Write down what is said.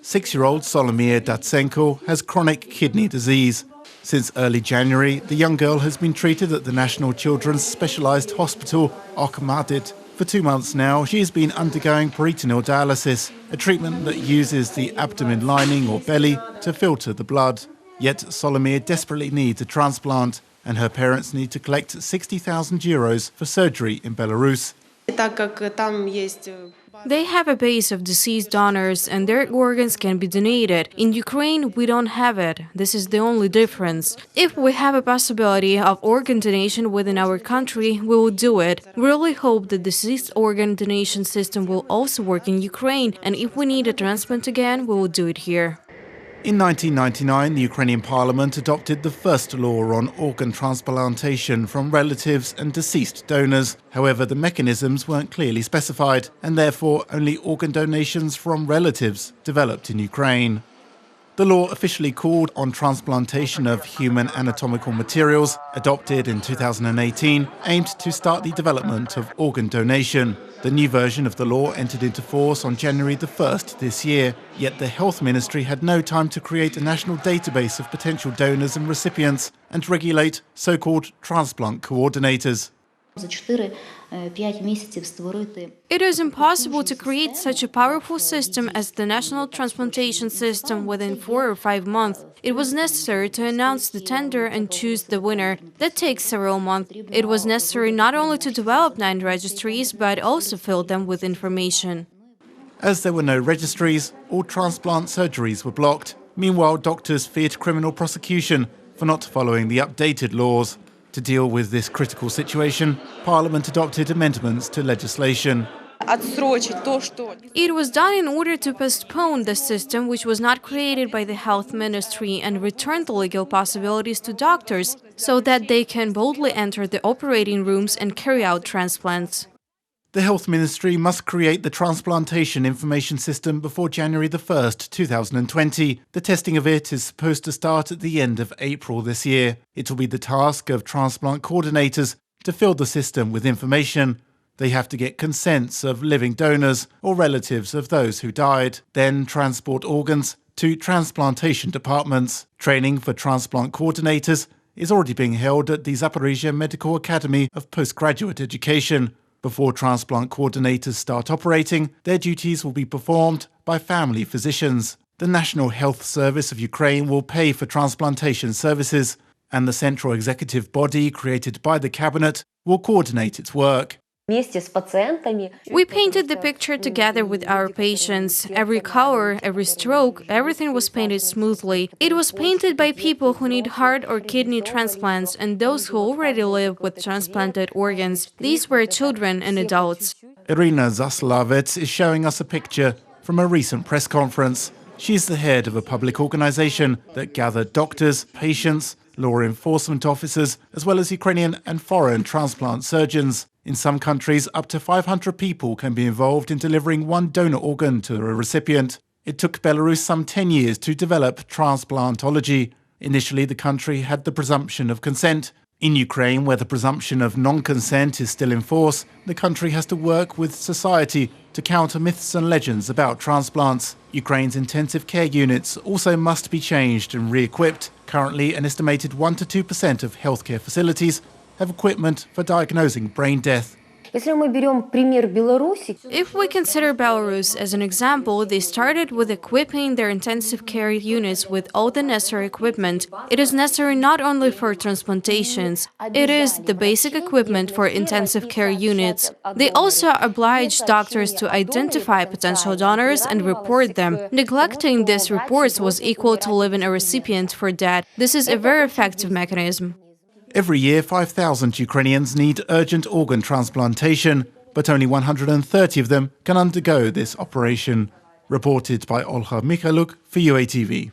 6-year-old Solomir Datsenko has chronic kidney disease. Since early January, the young girl has been treated at the National Children's Specialised Hospital, Okmadit. For 2 months now, she has been undergoing peritoneal dialysis, a treatment that uses the abdomen lining or belly to filter the blood. Yet Solomir desperately needs a transplant, and her parents need to collect €60,000 for surgery in Belarus. They have a base of deceased donors and their organs can be donated. In Ukraine, we don't have it. This is the only difference. If we have a possibility of organ donation within our country, we will do it. We really hope the deceased organ donation system will also work in Ukraine, and if we need a transplant again, we will do it here. In 1999, the Ukrainian parliament adopted the first law on organ transplantation from relatives and deceased donors. However, the mechanisms weren't clearly specified, and therefore only organ donations from relatives developed in Ukraine. The law, officially called on Transplantation of Human Anatomical Materials, adopted in 2018, aimed to start the development of organ donation. The new version of the law entered into force on January the 1st this year, yet the Health Ministry had no time to create a national database of potential donors and recipients and regulate so-called transplant coordinators. It is impossible to create such a powerful system as the national transplantation system within 4 or 5 months. It was necessary to announce the tender and choose the winner. That takes several months. It was necessary not only to develop 9 registries, but also fill them with information. As there were no registries, all transplant surgeries were blocked. Meanwhile, doctors feared criminal prosecution for not following the updated laws. To deal with this critical situation, Parliament adopted amendments to legislation. It was done in order to postpone the system which was not created by the Health Ministry and return the legal possibilities to doctors so that they can boldly enter the operating rooms and carry out transplants. The Health Ministry must create the Transplantation Information System before January the 1st, 2020. The testing of it is supposed to start at the end of April this year. It will be the task of transplant coordinators to fill the system with information. They have to get consents of living donors or relatives of those who died, then transport organs to transplantation departments. Training for transplant coordinators is already being held at the Zaporizhzhia Medical Academy of Postgraduate Education. Before transplant coordinators start operating, their duties will be performed by family physicians. The National Health Service of Ukraine will pay for transplantation services, and the central executive body created by the cabinet will coordinate its work. We painted the picture together with our patients. Every color, every stroke, everything was painted smoothly. It was painted by people who need heart or kidney transplants and those who already live with transplanted organs. These were children and adults. Irina Zaslavets is showing us a picture from a recent press conference. She's the head of a public organization that gathered doctors, patients, law enforcement officers, as well as Ukrainian and foreign transplant surgeons. In some countries, up to 500 people can be involved in delivering one donor organ to a recipient. It took Belarus some 10 years to develop transplantology. Initially, the country had the presumption of consent. In Ukraine, where the presumption of non-consent is still in force, the country has to work with society to counter myths and legends about transplants. Ukraine's intensive care units also must be changed and re-equipped. Currently, an estimated 1 to 2% of healthcare facilities have equipment for diagnosing brain death. If we consider Belarus as an example, they started with equipping their intensive care units with all the necessary equipment. It is necessary not only for transplantations, it is the basic equipment for intensive care units. They also oblige doctors to identify potential donors and report them. Neglecting these reports was equal to leaving a recipient for dead. This is a very effective mechanism. Every year, 5,000 Ukrainians need urgent organ transplantation, but only 130 of them can undergo this operation. Reported by Olha Mikhailuk for UATV.